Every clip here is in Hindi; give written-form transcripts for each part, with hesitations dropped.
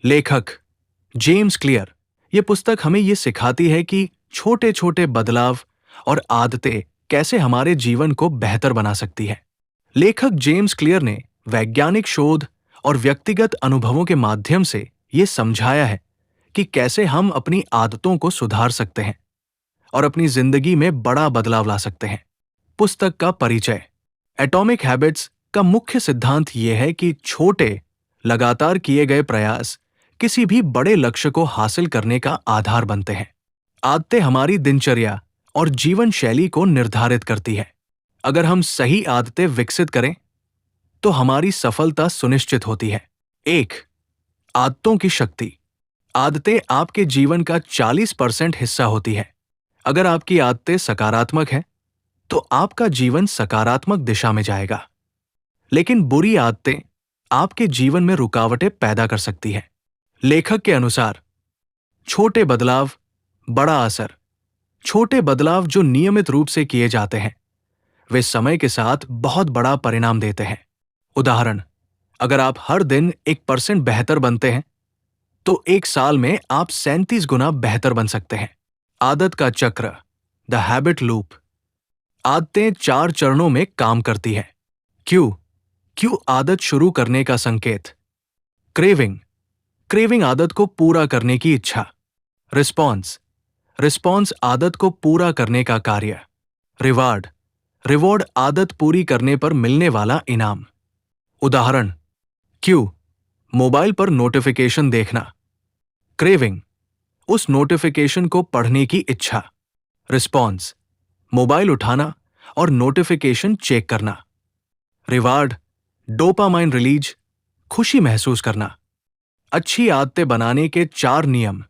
लेखक जेम्स क्लियर। ये पुस्तक हमें ये सिखाती है कि छोटे छोटे बदलाव और आदतें कैसे हमारे जीवन को बेहतर बना सकती है। लेखक जेम्स क्लियर ने वैज्ञानिक शोध और व्यक्तिगत अनुभवों के माध्यम से ये समझाया है कि कैसे हम अपनी आदतों को सुधार सकते हैं और अपनी जिंदगी में बड़ा बदलाव ला सकते हैं। पुस्तक का परिचय। एटॉमिक हैबिट्स का मुख्य सिद्धांत यह है कि छोटे, लगातार किए गए प्रयास किसी भी बड़े लक्ष्य को हासिल करने का आधार बनते हैं। आदतें हमारी दिनचर्या और जीवन शैली को निर्धारित करती है। अगर हम सही आदतें विकसित करें तो हमारी सफलता सुनिश्चित होती है। 1. आदतों की शक्ति। आदतें आपके जीवन का 40% हिस्सा होती है। अगर आपकी आदतें सकारात्मक हैं तो आपका जीवन सकारात्मक दिशा में जाएगा, लेकिन बुरी आदतें आपके जीवन में रुकावटें पैदा कर सकती हैं। लेखक के अनुसार छोटे बदलाव, बड़ा असर। छोटे बदलाव जो नियमित रूप से किए जाते हैं वे समय के साथ बहुत बड़ा परिणाम देते हैं। उदाहरण, अगर आप हर दिन 1% बेहतर बनते हैं तो 1 साल में आप 37 गुना बेहतर बन सकते हैं। आदत का चक्र, द हैबिट लूप। आदतें 4 चरणों में काम करती हैं। क्यू आदत शुरू करने का संकेत। क्रेविंग आदत को पूरा करने की इच्छा। रिस्पॉन्स आदत को पूरा करने का कार्य। रिवॉर्ड आदत पूरी करने पर मिलने वाला इनाम। उदाहरण, क्यू मोबाइल पर नोटिफिकेशन देखना। क्रेविंग उस नोटिफिकेशन को पढ़ने की इच्छा। रिस्पॉन्स मोबाइल उठाना और नोटिफिकेशन चेक करना। रिवार्ड डोपामाइन रिलीज, खुशी महसूस करना। अच्छी आदतें बनाने के 4 नियम,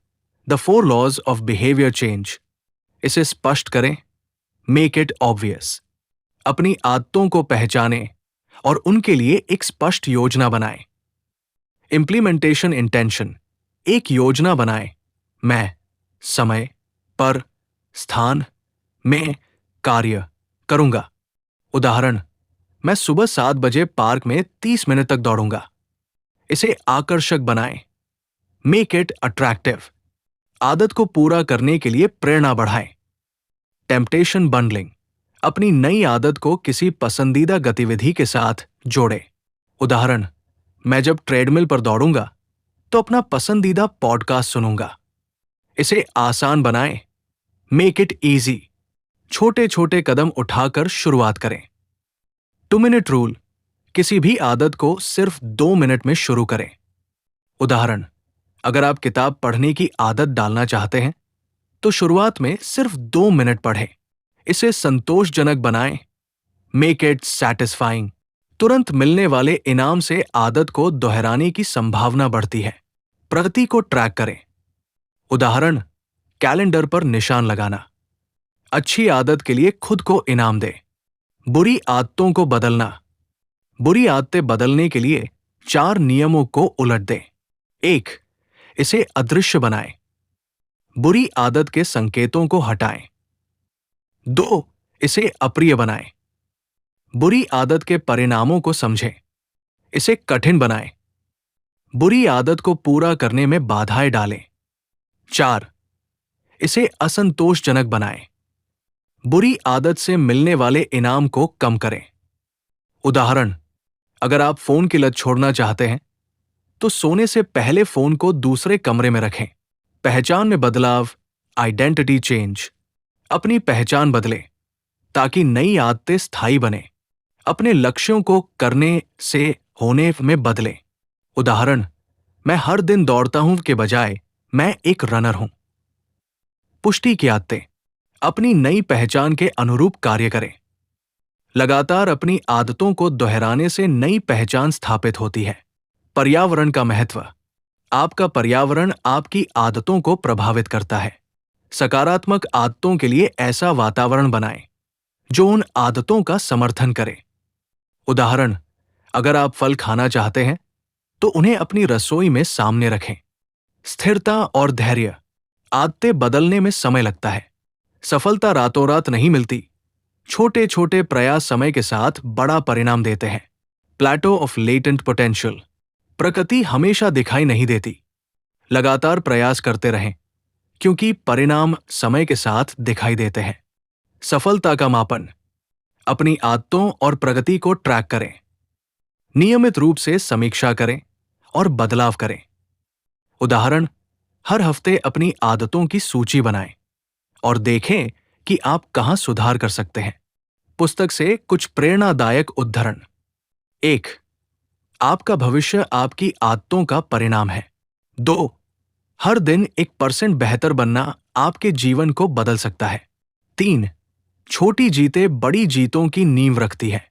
the 4 laws of behaviour change. इसे स्पष्ट करें, मेक इट ऑब्वियस। अपनी आदतों को पहचानें और उनके लिए एक स्पष्ट योजना बनाएं। इम्प्लीमेंटेशन इंटेंशन, एक योजना बनाएं। मैं समय पर स्थान में कार्य करूंगा। उदाहरण, मैं सुबह 7 बजे पार्क में 30 मिनट तक दौड़ूंगा। इसे आकर्षक बनाएं, मेक इट अट्रैक्टिव। आदत को पूरा करने के लिए प्रेरणा बढ़ाएं। टेम्पटेशन बंडलिंग, अपनी नई आदत को किसी पसंदीदा गतिविधि के साथ जोड़ें। उदाहरण, मैं जब ट्रेडमिल पर दौड़ूंगा तो अपना पसंदीदा पॉडकास्ट सुनूंगा। इसे आसान बनाएं, मेक इट इजी। छोटे छोटे कदम उठाकर शुरुआत करें। 2 मिनट रूल, किसी भी आदत को सिर्फ 2 मिनट में शुरू करें। उदाहरण, अगर आप किताब पढ़ने की आदत डालना चाहते हैं तो शुरुआत में सिर्फ 2 मिनट पढ़ें। इसे संतोषजनक बनाएं, मेक इट सैटिस्फाइंग। तुरंत मिलने वाले इनाम से आदत को दोहराने की संभावना बढ़ती है। प्रगति को ट्रैक करें। उदाहरण, कैलेंडर पर निशान लगाना। अच्छी आदत के लिए खुद को इनाम दें। बुरी आदतों को बदलना। बुरी आदतें बदलने के लिए 4 नियमों को उलट दें। 1. इसे अदृश्य बनाएं। बुरी आदत के संकेतों को हटाएं। 2. इसे अप्रिय बनाएं। बुरी आदत के परिणामों को समझें। इसे कठिन बनाएं। बुरी आदत को पूरा करने में बाधाएं डालें। 4. इसे असंतोषजनक बनाएं। बुरी आदत से मिलने वाले इनाम को कम करें। उदाहरण, अगर आप फोन की लत छोड़ना चाहते हैं तो सोने से पहले फोन को दूसरे कमरे में रखें। पहचान में बदलाव, आइडेंटिटी चेंज। अपनी पहचान बदलें ताकि नई आदतें स्थायी बने। अपने लक्ष्यों को करने से होने में बदलें। उदाहरण, मैं हर दिन दौड़ता हूं के बजाय मैं एक रनर हूं। पुष्टि की आदतें, अपनी नई पहचान के अनुरूप कार्य करें। लगातार अपनी आदतों को दोहराने से नई पहचान स्थापित होती है। पर्यावरण का महत्व। आपका पर्यावरण आपकी आदतों को प्रभावित करता है। सकारात्मक आदतों के लिए ऐसा वातावरण बनाएं जो उन आदतों का समर्थन करे। उदाहरण, अगर आप फल खाना चाहते हैं तो उन्हें अपनी रसोई में सामने रखें। स्थिरता और धैर्य। आदतें बदलने में समय लगता है। सफलता रातों रात नहीं मिलती। छोटे छोटे प्रयास समय के साथ बड़ा परिणाम देते हैं। प्लेटो ऑफ लेटेंट पोटेंशियल। प्रकृति हमेशा दिखाई नहीं देती, लगातार प्रयास करते रहें, क्योंकि परिणाम समय के साथ दिखाई देते हैं। सफलता का मापन। अपनी आदतों और प्रगति को ट्रैक करें। नियमित रूप से समीक्षा करें और बदलाव करें। उदाहरण, हर हफ्ते अपनी आदतों की सूची बनाएं और देखें कि आप कहां सुधार कर सकते हैं। पुस्तक से कुछ प्रेरणादायक उद्धरण। 1. आपका भविष्य आपकी आदतों का परिणाम है। 2. हर दिन 1% बेहतर बनना आपके जीवन को बदल सकता है। 3. छोटी जीतें बड़ी जीतों की नींव रखती है।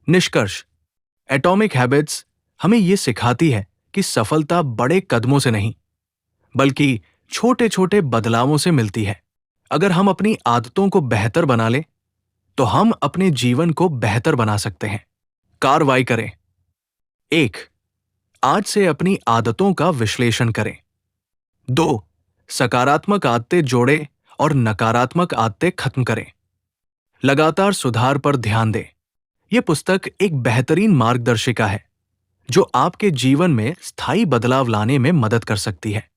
निष्कर्ष, एटॉमिक हैबिट्स हमें ये सिखाती है कि सफलता बड़े कदमों से नहीं, बल्कि छोटे छोटे बदलावों से मिलती है। अगर हम अपनी आदतों को बेहतर बना लें, तो हम अपने जीवन को बेहतर बना सकते हैं। कार्रवाई करें। 1. आज से अपनी आदतों का विश्लेषण करें। 2. सकारात्मक आदतें जोड़ें और नकारात्मक आदतें खत्म करें। लगातार सुधार पर ध्यान दें। यह पुस्तक एक बेहतरीन मार्गदर्शिका है जो आपके जीवन में स्थायी बदलाव लाने में मदद कर सकती है।